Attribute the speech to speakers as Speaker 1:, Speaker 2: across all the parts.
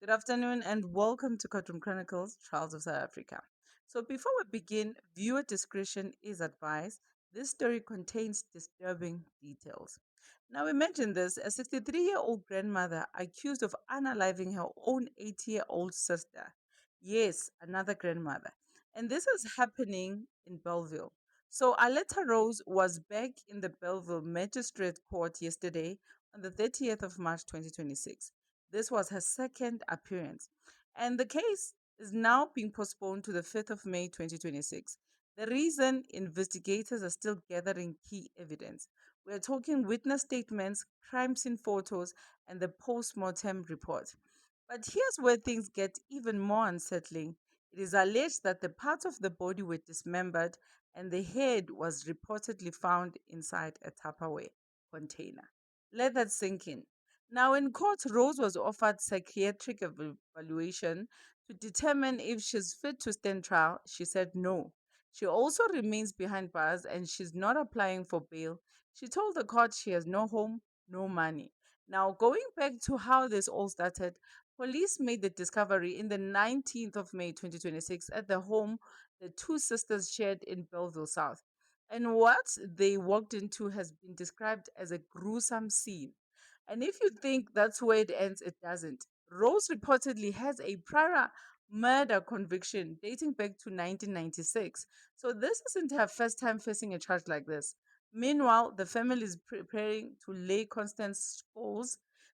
Speaker 1: Good afternoon and welcome to Courtroom Chronicles, Trials of South Africa. So, before we begin, viewer discretion is advised. This story contains disturbing details. Now, we mentioned this a 63-year-old grandmother accused of unaliving her own 80-year-old sister. Yes, another grandmother. And this is happening in Belleville. So, Aletta Rose was back in the Belleville Magistrate Court yesterday on the 30th of March 2026. This was her second appearance. And the case is now being postponed to the 5th of May 2026. The reason investigators are still gathering key evidence. We're talking witness statements, crime scene photos, and the post mortem report. But here's where things get even more unsettling. It is alleged that the parts of the body were dismembered and the head was reportedly found inside a Tupperware container. Let that sink in. Now, in court, Rose was offered psychiatric evaluation to determine if she's fit to stand trial. She said no. She also remains behind bars and she's not applying for bail. She told the court she has no home, no money. Now, going back to how this all started, police made the discovery in the 19th of May 2026 at the home the two sisters shared in Belleville South. And what they walked into has been described as a gruesome scene. And if you think that's where it ends, it doesn't. Rose reportedly has a prior murder conviction dating back to 1996. So this isn't her first time facing a charge like this. Meanwhile, the family is preparing to lay Constance Scholes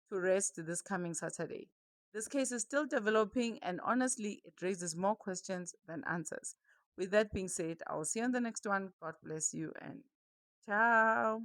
Speaker 1: to rest this coming Saturday. This case is still developing, and honestly, it raises more questions than answers. With that being said, I'll see you on the next one. God bless you and ciao.